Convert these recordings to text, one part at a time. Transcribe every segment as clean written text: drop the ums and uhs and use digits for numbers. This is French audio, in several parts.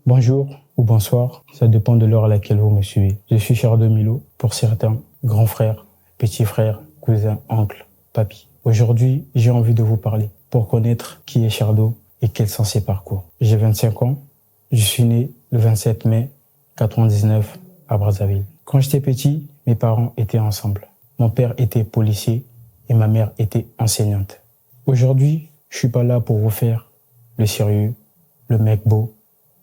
Bonjour ou bonsoir, ça dépend de l'heure à laquelle vous me suivez. Je suis Chardo Milo, pour certains, grand frère, petit frère, cousin, oncle, papy. Aujourd'hui, j'ai envie de vous parler pour connaître qui est Chardo et quels sont ses parcours. J'ai 25 ans, je suis né le 27 mai 1999 à Brazzaville. Quand j'étais petit, mes parents étaient ensemble. Mon père était policier et ma mère était enseignante. Aujourd'hui, je suis pas là pour vous faire le sérieux, le mec beau,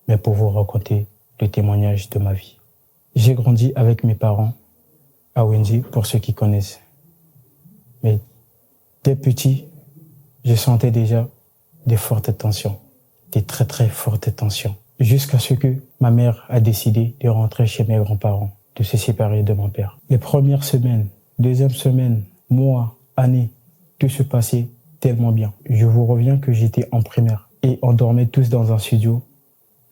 mais pour vous raconter le témoignage de ma vie. J'ai grandi avec mes parents à Wendy, pour ceux qui connaissent. Mais dès petit, je sentais déjà des fortes tensions, des très très fortes tensions, jusqu'à ce que ma mère a décidé de rentrer chez mes grands-parents, de se séparer de mon père. Les premières semaines, deuxième semaine, mois, années, tout se passait tellement bien. Je vous reviens que j'étais en primaire et on dormait tous dans un studio,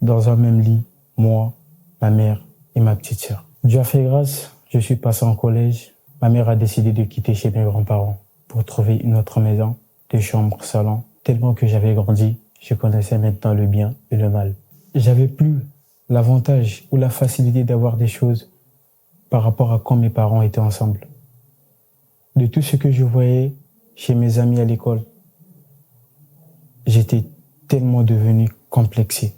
dans un même lit, moi, ma mère et ma petite sœur. Dieu a fait grâce, je suis passé en collège. Ma mère a décidé de quitter chez mes grands-parents pour trouver une autre maison, deux chambres, salon. Tellement que j'avais grandi, je connaissais maintenant le bien et le mal. J'avais plus l'avantage ou la facilité d'avoir des choses par rapport à quand mes parents étaient ensemble. De tout ce que je voyais chez mes amis à l'école, j'étais tellement devenu complexé.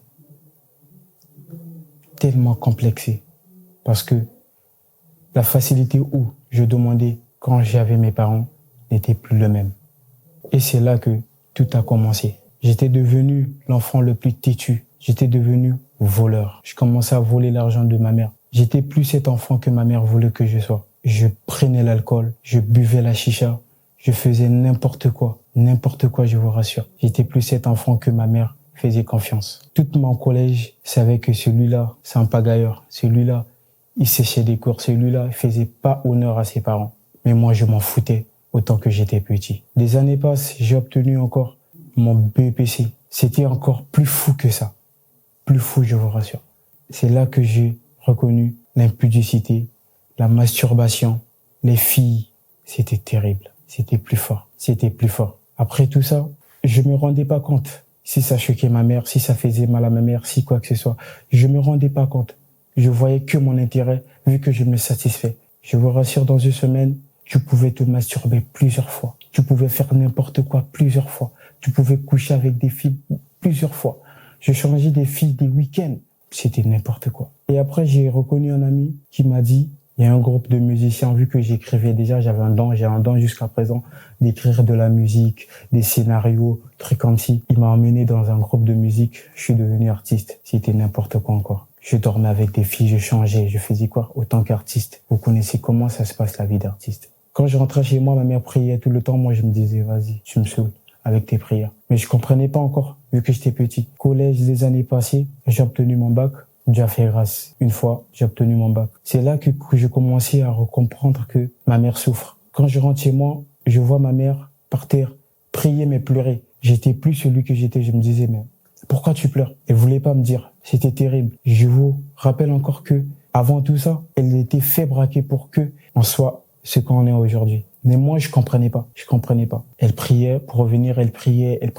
Tellement complexé. Parce que la facilité où je demandais quand j'avais mes parents n'était plus le même. Et c'est là que tout a commencé. J'étais devenu l'enfant le plus têtu. J'étais devenu voleur. Je commençais à voler l'argent de ma mère. J'étais plus cet enfant que ma mère voulait que je sois. Je prenais l'alcool, je buvais la chicha, je faisais n'importe quoi, je vous rassure. J'étais plus cet enfant que ma mère faisait confiance. Tout mon collège savait que celui-là, c'est un pagailleur. Celui-là, il séchait des cours. Celui-là, il faisait pas honneur à ses parents. Mais moi, je m'en foutais autant que j'étais petit. Des années passent, j'ai obtenu encore mon BEPC. C'était encore plus fou que ça. Plus fou, je vous rassure. C'est là que j'ai reconnu l'impudicité, la masturbation, les filles. C'était terrible. C'était plus fort. C'était plus fort. Après tout ça, je me rendais pas compte si ça choquait ma mère, si ça faisait mal à ma mère, si quoi que ce soit. Je me rendais pas compte. Je voyais que mon intérêt, vu que je me satisfais. Je vous rassure, dans une semaine, tu pouvais te masturber plusieurs fois. Tu pouvais faire n'importe quoi plusieurs fois. Tu pouvais coucher avec des filles plusieurs fois. Je changeais des filles des week-ends. C'était n'importe quoi. Et après, j'ai reconnu un ami qui m'a dit, il y a un groupe de musiciens, vu que j'écrivais déjà, j'ai un don jusqu'à présent d'écrire de la musique, des scénarios, trucs comme si. Il m'a emmené dans un groupe de musique, je suis devenu artiste. C'était n'importe quoi encore. Je dormais avec des filles, je changeais, je faisais quoi autant qu'artiste. Vous connaissez comment ça se passe la vie d'artiste. Quand je rentrais chez moi, ma mère priait tout le temps, moi je me disais, vas-y, tu me saoules avec tes prières. Mais je comprenais pas encore, vu que j'étais petit. Collège, des années passées, j'ai obtenu mon bac. Dieu a fait grâce. Une fois, j'ai obtenu mon bac. C'est là que je commençais à comprendre que ma mère souffre. Quand je rentre chez moi, je vois ma mère par terre, prier mais pleurer. J'étais plus celui que j'étais. Je me disais, mais pourquoi tu pleures? Elle voulait pas me dire. C'était terrible. Je vous rappelle encore que, avant tout ça, elle était fait braquer pour que on soit ce qu'on est aujourd'hui. Mais moi, je comprenais pas. Elle priait pour revenir, elle priait, elle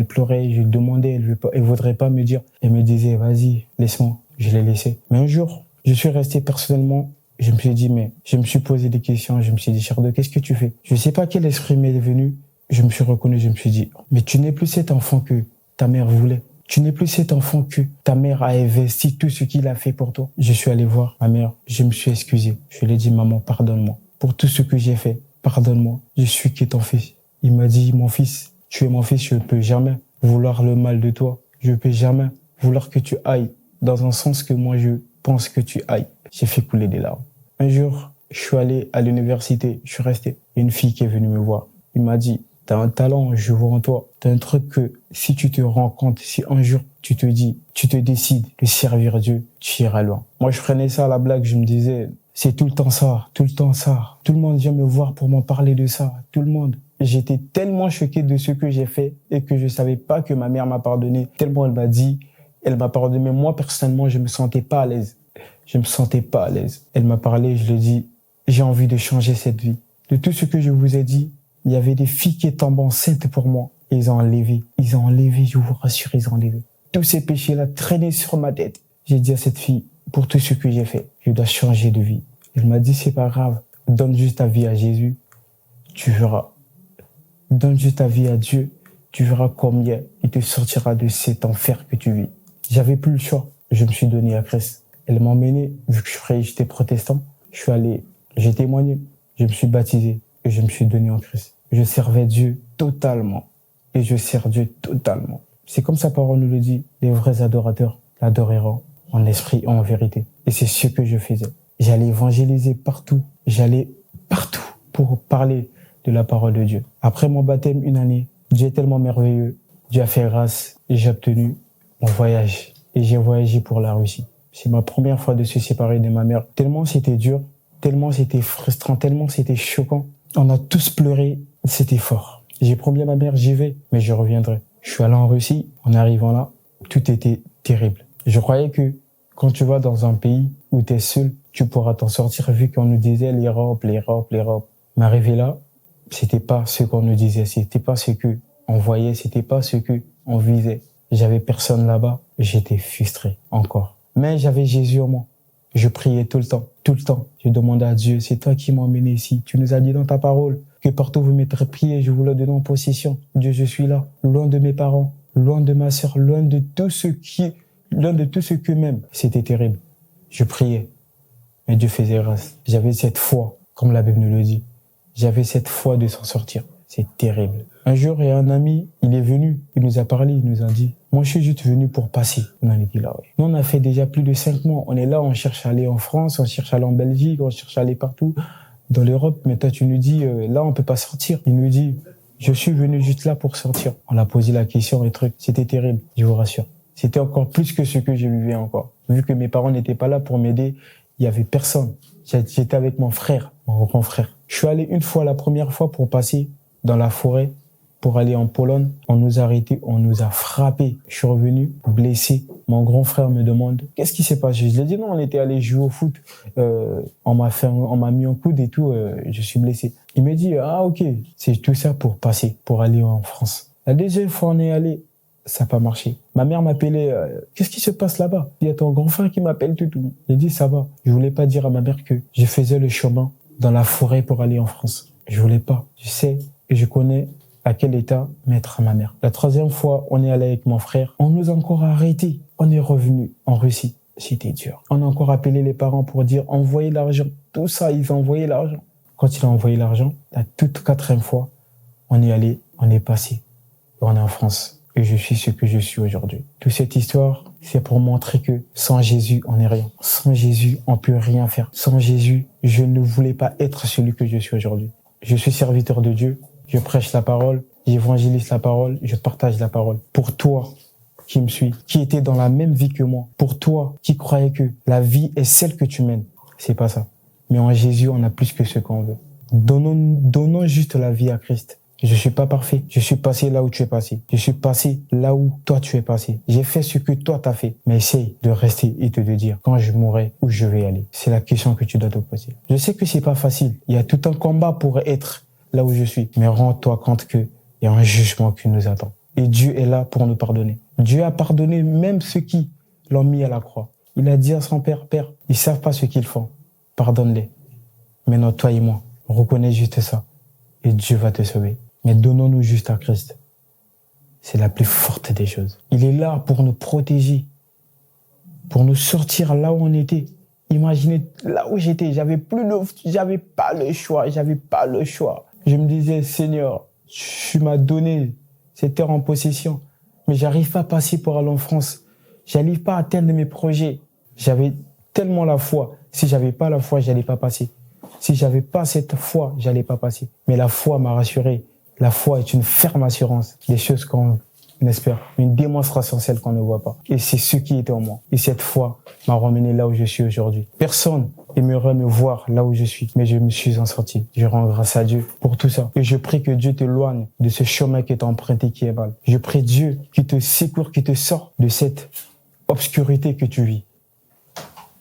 pleurait. Je lui demandais, elle voudrait pas me dire. Elle me disait, vas-y, laisse-moi. Je l'ai laissé. Mais un jour, je suis resté personnellement, je me suis dit, mais je me suis posé des questions. Je me suis dit, Chardo, qu'est-ce que tu fais? Je sais pas quel esprit m'est venu. Je me suis reconnu, je me suis dit, mais tu n'es plus cet enfant que ta mère voulait. Tu n'es plus cet enfant que ta mère a investi tout ce qu'il a fait pour toi. Je suis allé voir ma mère, je me suis excusé. Je lui ai dit, maman, pardonne-moi pour tout ce que j'ai fait. Pardonne-moi, je suis que ton fils. Il m'a dit, mon fils, tu es mon fils, je ne peux jamais vouloir le mal de toi. Je ne peux jamais vouloir que tu ailles dans un sens que moi je pense que tu ailles. J'ai fait couler des larmes. Un jour, je suis allé à l'université, je suis resté. Une fille qui est venue me voir. Il m'a dit, t'as un talent, je vois en toi. T'as un truc que si tu te rends compte, si un jour tu te décides de servir Dieu, tu iras loin. Moi, je prenais ça à la blague, je me disais, c'est tout le temps ça, tout le temps ça. Tout le monde vient me voir pour m'en parler de ça, tout le monde. J'étais tellement choqué de ce que j'ai fait et que je savais pas que ma mère m'a pardonné. Tellement elle m'a dit, elle m'a pardonné. Mais moi, personnellement, je me sentais pas à l'aise. Elle m'a parlé, je lui ai dit, j'ai envie de changer cette vie. De tout ce que je vous ai dit, il y avait des filles qui étaient enceintes pour moi. Et ils ont enlevé, je vous rassure, ils ont enlevé. tous ces péchés-là traînaient sur ma tête. J'ai dit à cette fille, pour tout ce que j'ai fait, je dois changer de vie. Elle m'a dit, c'est pas grave, donne juste ta vie à Jésus, tu verras. Donne juste ta vie à Dieu, tu verras combien il te sortira de cet enfer que tu vis. J'avais plus le choix, je me suis donné à Christ. Elle m'a emmené, vu que j'étais protestant, je suis allé, j'ai témoigné, je me suis baptisé et je me suis donné en Christ. Je servais Dieu totalement et je sers Dieu totalement. C'est comme sa parole nous le dit, les vrais adorateurs l'adoreront en esprit et en vérité. Et c'est ce que je faisais. J'allais évangéliser partout, j'allais partout pour parler de la parole de Dieu. Après mon baptême, une année, Dieu est tellement merveilleux, Dieu a fait grâce et j'ai obtenu mon voyage. Et j'ai voyagé pour la Russie. C'est ma première fois de se séparer de ma mère. Tellement c'était dur, tellement c'était frustrant, tellement c'était choquant. On a tous pleuré, c'était fort. J'ai promis à ma mère, j'y vais, mais je reviendrai. Je suis allé en Russie, en arrivant là, tout était terrible. Je croyais que quand tu vas dans un pays où tu es seul, tu pourras t'en sortir vu qu'on nous disait l'Europe. Mais arrivé là, c'était pas ce qu'on nous disait, c'était pas ce que on voyait, c'était pas ce que on visait. J'avais personne là-bas, j'étais frustré encore. Mais j'avais Jésus en moi. Je priais tout le temps. Je demandais à Dieu, c'est toi qui m'as emmené ici. Tu nous as dit dans ta parole que partout où vous mettrez pied, je vous le donne en possession. Dieu, je suis là, loin de mes parents, loin de ma sœur, loin de tout ce qu'eux m'aiment. C'était terrible. Je priais, mais Dieu faisait grâce. J'avais cette foi, comme la Bible nous le dit. J'avais cette foi de s'en sortir. C'est terrible. Un jour, il y a un ami, il est venu, il nous a parlé, il nous a dit, moi je suis juste venu pour passer. On a dit là, oui. Nous, on a fait déjà plus de 5 mois. On est là, on cherche à aller en France, on cherche à aller en Belgique, on cherche à aller partout dans l'Europe. Mais toi, tu nous dis, là, on peut pas sortir. Il nous dit, je suis venu juste là pour sortir. On a posé la question et truc. C'était terrible, je vous rassure. C'était encore plus que ce que je vivais encore. Vu que mes parents n'étaient pas là pour m'aider, il y avait personne. J'étais avec mon frère, mon grand frère. Je suis allé une fois, la première fois, pour passer dans la forêt, pour aller en Pologne. On nous a arrêtés, on nous a frappés. Je suis revenu blessé. Mon grand frère me demande, qu'est-ce qui s'est passé? Je lui ai dit non, on était allé jouer au foot. On m'a mis en coude et tout, je suis blessé. Il me dit, ah ok, c'est tout ça pour passer, pour aller en France. La deuxième fois, on est allé, ça n'a pas marché. Ma mère m'appelait, qu'est-ce qui se passe là-bas? Il y a ton grand frère qui m'appelle tout. J'ai dit, ça va. Je voulais pas dire à ma mère que je faisais le chemin dans la forêt pour aller en France. Je voulais pas. Je sais et je connais à quel état mettre ma mère. La troisième fois, on est allé avec mon frère. On nous a encore arrêtés. On est revenu en Russie. C'était dur. On a encore appelé les parents pour dire, envoyez l'argent. Tout ça, ils ont envoyé l'argent. Quand il a envoyé l'argent, la toute quatrième fois, on est allé, on est passé. Et on est en France. Et je suis ce que je suis aujourd'hui. Toute cette histoire, c'est pour montrer que sans Jésus, on n'est rien. Sans Jésus, on peut rien faire. Sans Jésus, je ne voulais pas être celui que je suis aujourd'hui. Je suis serviteur de Dieu. Je prêche la parole, j'évangélise la parole, je partage la parole. Pour toi qui me suis, qui était dans la même vie que moi, pour toi qui croyais que la vie est celle que tu mènes, c'est pas ça. Mais en Jésus, on a plus que ce qu'on veut. Donnons juste la vie à Christ. Je suis pas parfait. Je suis passé là où tu es passé. Je suis passé là où toi tu es passé. J'ai fait ce que toi t'as fait. Mais essaye de rester et de te dire quand je mourrai où je vais aller. C'est la question que tu dois te poser. Je sais que c'est pas facile. Il y a tout un combat pour être là où je suis. Mais rends-toi compte qu'il y a un jugement qui nous attend. Et Dieu est là pour nous pardonner. Dieu a pardonné même ceux qui l'ont mis à la croix. Il a dit à son Père, Père, ils savent pas ce qu'ils font. Pardonne-les. Maintenant, toi et moi, reconnais juste ça. Et Dieu va te sauver. Mais donnons-nous juste à Christ. C'est la plus forte des choses. Il est là pour nous protéger. Pour nous sortir là où on était. Imaginez là où j'étais. J'avais pas le choix. Je me disais, Seigneur, tu m'as donné cette terre en possession, mais j'arrive pas à passer pour aller en France. J'arrive pas à atteindre mes projets. J'avais tellement la foi. Si j'avais pas la foi, j'allais pas passer. Si j'avais pas cette foi, j'allais pas passer. Mais la foi m'a rassuré. La foi est une ferme assurance des choses qu'on espère, une démonstration celle qu'on ne voit pas. Et c'est ce qui était en moi. Et cette foi m'a ramené là où je suis aujourd'hui. Personne aimerait me voir là où je suis, mais je me suis en sorti. Je rends grâce à Dieu pour tout ça. Et je prie que Dieu t'éloigne de ce chemin qui est emprunté, qui est mal. Je prie Dieu qui te secoue, qui te sort de cette obscurité que tu vis.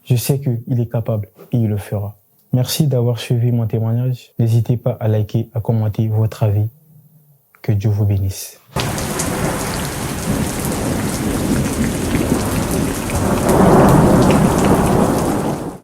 Je sais qu'il est capable et il le fera. Merci d'avoir suivi mon témoignage. N'hésitez pas à liker, à commenter votre avis. Que Dieu vous bénisse.